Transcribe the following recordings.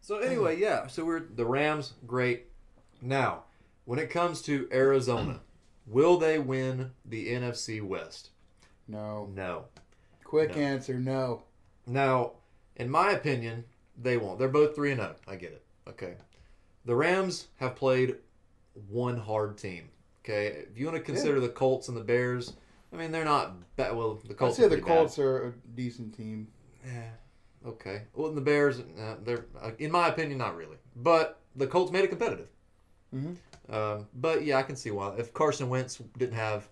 So anyway, yeah. So we're the Rams, great. Now, when it comes to Arizona, will they win the NFC West? No. No. Quick No. answer, no. Now, in my opinion, they won't. They're both 3-0. I get it. Okay. The Rams have played one hard team. Okay. If you want to consider the Colts and the Bears, I mean, they're not bad. Well, the I'd Colts say are the pretty Colts bad. are a decent team. Yeah. Okay. Well, and the Bears, they're, in my opinion, not really. But the Colts made it competitive. But yeah, I can see why. If Carson Wentz didn't have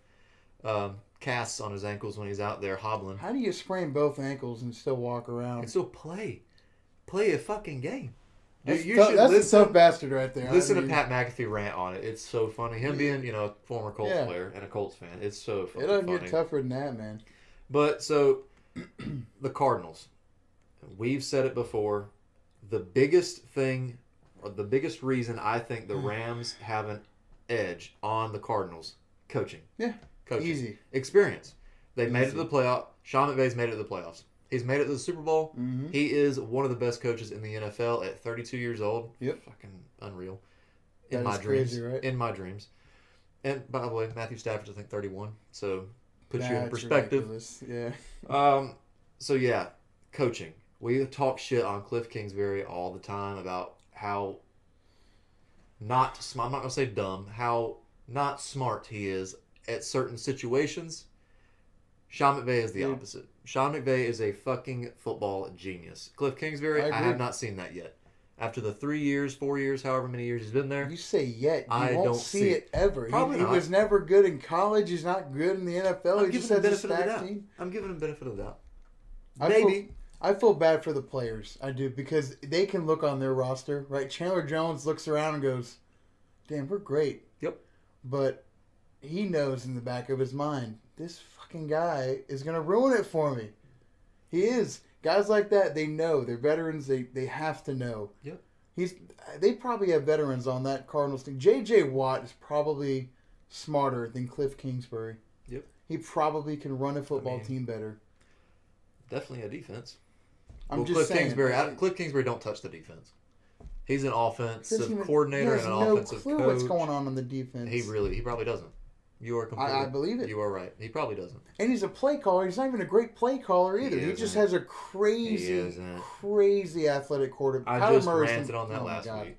casts on his ankles when he's out there hobbling, How do you sprain both ankles and still walk he around? can still play a fucking game. That's, Dude, you tough, should that's listen. a tough bastard right there. Listen I mean, to Pat McAfee rant on it. It's so funny. Him being, a former Colts player and a Colts fan. It's so fucking it doesn't funny. get tougher than that, man. But so the Cardinals, we've said it before. The biggest thing, or the biggest reason I think the Rams have an edge on the Cardinals, coaching. Yeah, coaching, easy experience. They made it Easy. to the playoff. Sean McVay's made it to the playoffs. He's made it to the Super Bowl. Mm-hmm. He is one of the best coaches in the NFL at 32 years old. Yep. Fucking unreal. In That my is dreams. crazy, right? In my dreams. And by the way, Matthew Stafford's I think 31. So puts you in That's perspective. ridiculous. Yeah. So yeah, coaching. We talk shit on Cliff Kingsbury all the time about how not smart. I'm not gonna say dumb. How not smart he is at certain situations. Sean McVay is the opposite. Sean McVay is a fucking football genius. Cliff Kingsbury, I have not seen that yet. After the 3 years, 4 years, however many years he's been there. You say yet. You I won't don't see see it ever. Probably he not. was never good in college. He's not good in the NFL. I'm He just giving him has a benefit of the stacked doubt. team. I'm giving him benefit of the doubt. Maybe. I feel bad for the players. I do. Because they can look on their roster, right? Chandler Jones looks around and goes, damn, we're great. Yep. But he knows in the back of his mind, this fucking guy is going to ruin it for me. He is. Guys like that, they know. They're veterans. They have to know. Yep. They probably have veterans on that Cardinals team. J.J. Watt is probably smarter than Cliff Kingsbury. Yep. He probably can run a football team better. Definitely a defense. Cliff Kingsbury don't touch the defense. He's an offensive coordinator and an offensive coach. He has no clue what's going on the defense. He probably doesn't. You are completely. I believe it. You are right. He probably doesn't. And he's a play caller. He's not even a great play caller either. He just has a crazy athletic quarterback. I just ranted on that last week.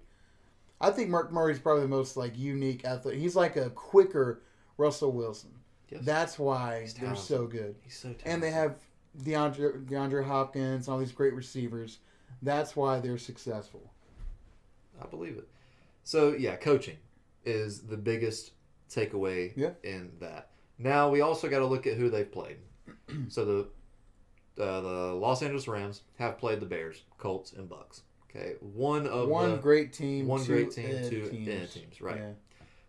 I think Mark Murray's probably the most unique athlete. He's like a quicker Russell Wilson. Yes. That's why they're so good. He's so talented. And they have DeAndre Hopkins, all these great receivers. That's why they're successful. I believe it. So, yeah, coaching is the biggest takeaway in that. Now, we also got to look at who they've played. So, the Los Angeles Rams have played the Bears, Colts, and Bucks. Okay, one great team, two teams, right? Yeah.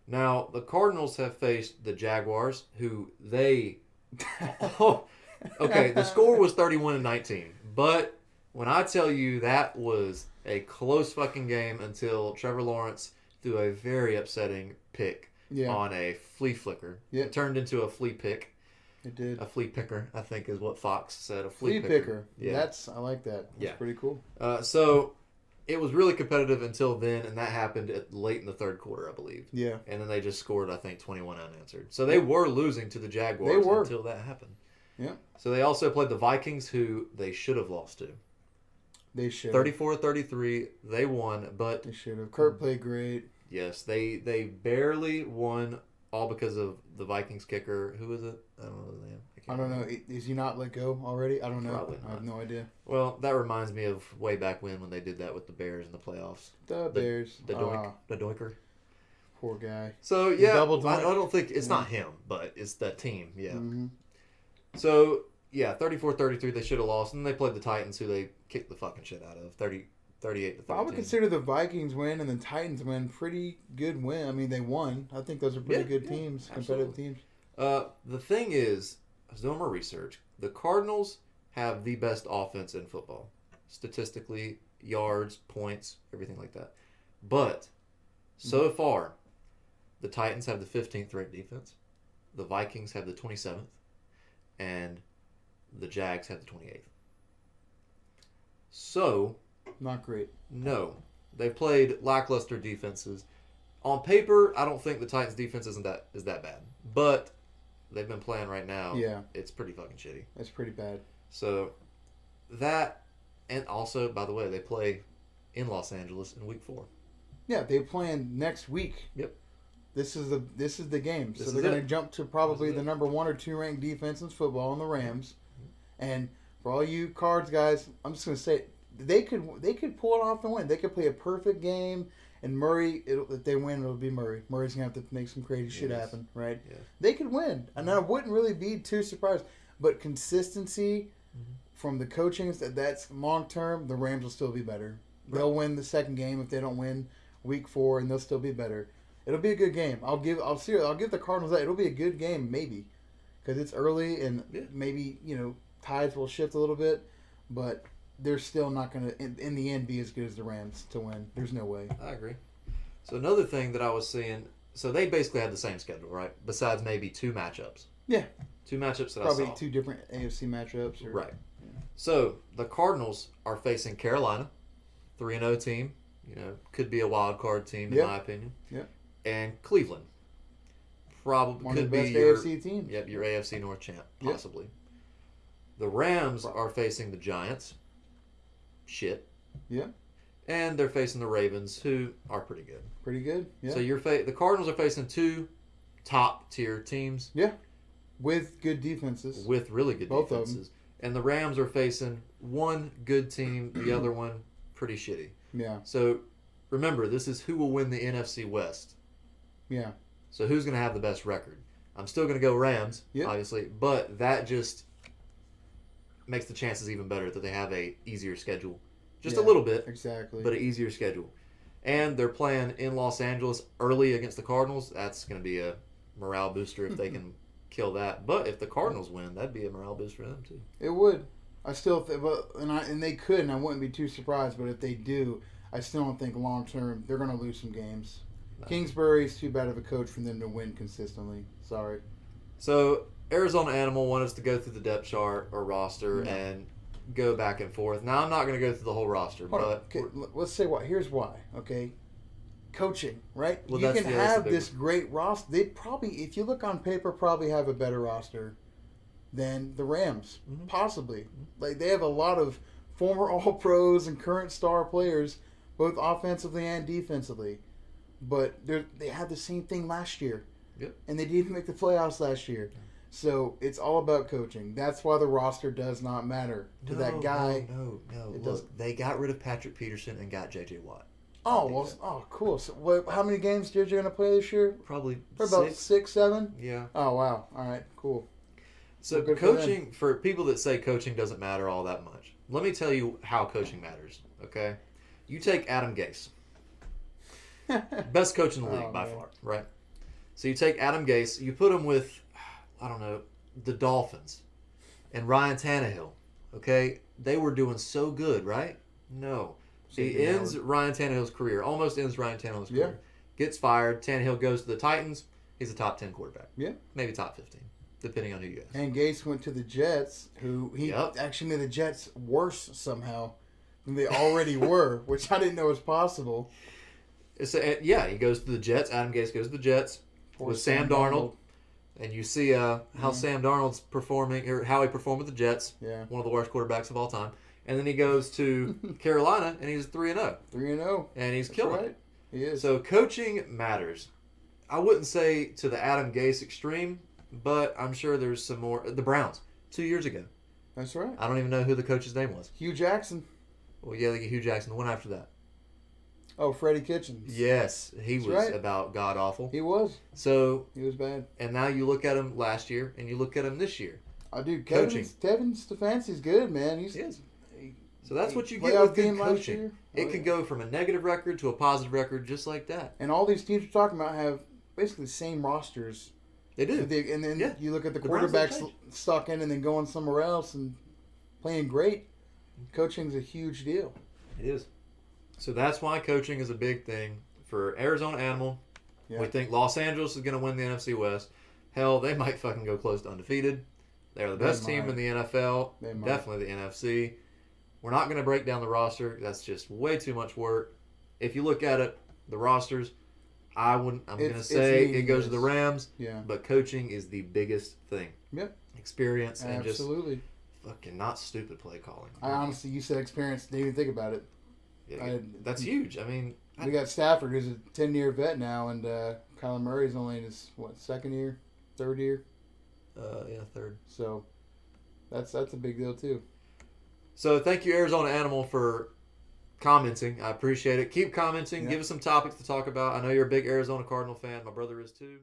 Now, the Cardinals have faced the Jaguars, who they... okay, the score was 31-19, but when I tell you that was a close fucking game until Trevor Lawrence threw a very upsetting pick on a flea flicker. It turned into a flea pick. It did. A flea picker, I think is what Fox said. A flea picker. Yeah. I like that. That's pretty cool. So it was really competitive until then, and that happened late in the third quarter, I believe. Yeah. And then they just scored, I think, 21 unanswered. So they were losing to the Jaguars until that happened. Yeah. So they also played the Vikings, who they should have lost to. They should. 34-33, they won, but... They should have. Kurt played great. Yes, they barely won, all because of the Vikings kicker. Who is it? I don't know his name. I don't know. Is he not let go already? I don't know. Probably not. I have no idea. Well, that reminds me of way back when they did that with the Bears in the playoffs. The Bears. The doinker. Poor guy. So, yeah, I don't think... It's not him, but it's that team, yeah. Mm-hmm. So, yeah, 34-33, they should have lost. And they played the Titans, who they kicked the fucking shit out of, 38-13. I would consider the Vikings win and the Titans win pretty good win. I mean, they won. I think those are pretty good teams, competitive teams. The thing is, I was doing my research. The Cardinals have the best offense in football. Statistically, yards, points, everything like that. But, so far, the Titans have the 15th ranked defense. The Vikings have the 27th. And the Jags have the 28th. So, Not great. No. They've played lackluster defenses. On paper, I don't think the Titans' defense is that bad. But they've been playing right now. Yeah. It's pretty fucking shitty. That's pretty bad. So that, and also, by the way, they play in Los Angeles in Week 4. Yeah, they're playing next week. Yep. This is the game. This So is they're going it. to jump to probably the number 1 or 2 ranked defense in football in the Rams. And for all you Cards guys, I'm just going to say they could pull it off and win. They could play a perfect game, and Murray, if they win, it'll be Murray. Murray's going to have to make some crazy shit happen, right? Yeah. They could win, and I wouldn't really be too surprised. But consistency from the coaching, that's long term. The Rams will still be better. They'll win the second game if they don't win Week 4, and they'll still be better. It'll be a good game. I'll give the Cardinals that. It'll be a good game, maybe, because it's early and maybe tides will shift a little bit, but they're still not going to in the end be as good as the Rams to win. There's no way. I agree. So another thing that I was seeing, so they basically had the same schedule, right? Besides maybe 2 matchups. Yeah. 2 matchups that Probably I saw. 2 different AFC matchups. Right. So the Cardinals are facing Carolina, 3-0 team. Could be a wild card team in my opinion. Yep. And Cleveland, probably One could of the be best your AFC teams. Yep, your AFC North champ, possibly. The Rams are facing the Giants. Shit. Yeah. And they're facing the Ravens, who are pretty good. Pretty good. Yeah. So the Cardinals are facing 2 top tier teams. Yeah. With good defenses. With really good Both defenses. of them. And the Rams are facing one good team, the other one pretty shitty. Yeah. So remember, this is who will win the NFC West. Yeah. So who's going to have the best record? I'm still going to go Rams, Yep. obviously, but that just makes the chances even better that they have a easier schedule. Just a little bit, Exactly. but an easier schedule. And they're playing in Los Angeles early against the Cardinals. That's going to be a morale booster if they can kill that. But if the Cardinals win, that'd be a morale boost for them too. It would. I still think, and they could, and I wouldn't be too surprised. But if they do, I still don't think long term they're going to lose some games. No. Kingsbury's too bad of a coach for them to win consistently. Sorry. So Arizona Animal want us to go through the depth chart or roster Yeah. and go back and forth. Now I'm not going to go through the whole roster, Hold on. but Okay, let's say why. Here's why. Okay. Coaching, right? Well, you that's can the other have big this great roster. They probably, if you look on paper, probably have a better roster than the Rams. Mhm. Possibly. Like they have a lot of former All Pros and current star players, both offensively and defensively. But they had the same thing last year. Yep. And they didn't make the playoffs last year. So it's all about coaching. That's why the roster does not matter to that guy. No. It Look, doesn't. they got rid of Patrick Peterson and got J.J. Watt. Oh, well, oh, cool. So how many games did you going to play this year? Probably For about 6. 6, 7? Yeah. Oh, wow. All right, cool. So Good for coaching, for people that say coaching doesn't matter all that much, let me tell you how coaching matters, okay? You take Adam Gase. Best coach in the league by far, right? So you take Adam Gase, you put him with, I don't know, the Dolphins and Ryan Tannehill, okay? They were doing so good, right? No. He ends Ryan Tannehill's career, almost ends Ryan Tannehill's career. Gets fired, Tannehill goes to the Titans, he's a top 10 quarterback. Yeah. Maybe top 15, depending on who you ask. And Gase went to the Jets, who he Yep. actually made the Jets worse somehow than they already were, which I didn't know was possible. He goes to the Jets. Adam Gase goes to the Jets with Sam Darnold. And you see how Sam Darnold's performing, or how he performed with the Jets. Yeah. One of the worst quarterbacks of all time. And then he goes to Carolina, and he's 3-0. 3-0. And he's That's killing right. it. He is. So coaching matters. I wouldn't say to the Adam Gase extreme, but I'm sure there's some more. The Browns, 2 years ago. That's right. I don't even know who the coach's name was. Hugh Jackson. Well, yeah, they get Hugh Jackson. The one after that. Oh, Freddie Kitchens. Yes, he That's was right. about god-awful. He was. So, He was bad. and now you look at him last year, and you look at him this year. Oh, dude, Coaching. Kevin Stefanski's good, man. He is. He- So that's what you get playoff with good team last coaching. year. It Oh, can yeah. go from a negative record to a positive record just like that. And all these teams we're talking about have basically the same rosters. They do. And then Yeah. you look at the The Browns don't quarterbacks change. stuck in and then going somewhere else and playing great. Coaching's a huge deal. It is. So that's why coaching is a big thing for Arizona Animal. Yeah. We think Los Angeles is going to win the NFC West. Hell, they might fucking go close to undefeated. They're the best team might. in the NFL. They might. Definitely the NFC. We're not going to break down the roster. That's just way too much work. If you look at it, the rosters, I'm going to say it goes to the Rams. Yeah. But coaching is the biggest thing. Yep. Experience and Absolutely. just fucking not stupid play calling. I honestly, you said experience. Didn't even think about it. Yeah, that's huge. I mean, we got Stafford, who's a 10-year vet now, and Kyler Murray's only in his second year, third year. Third. So that's a big deal too. So thank you, Arizona Animal, for commenting. I appreciate it. Keep commenting. Yeah. Give us some topics to talk about. I know you're a big Arizona Cardinal fan. My brother is too.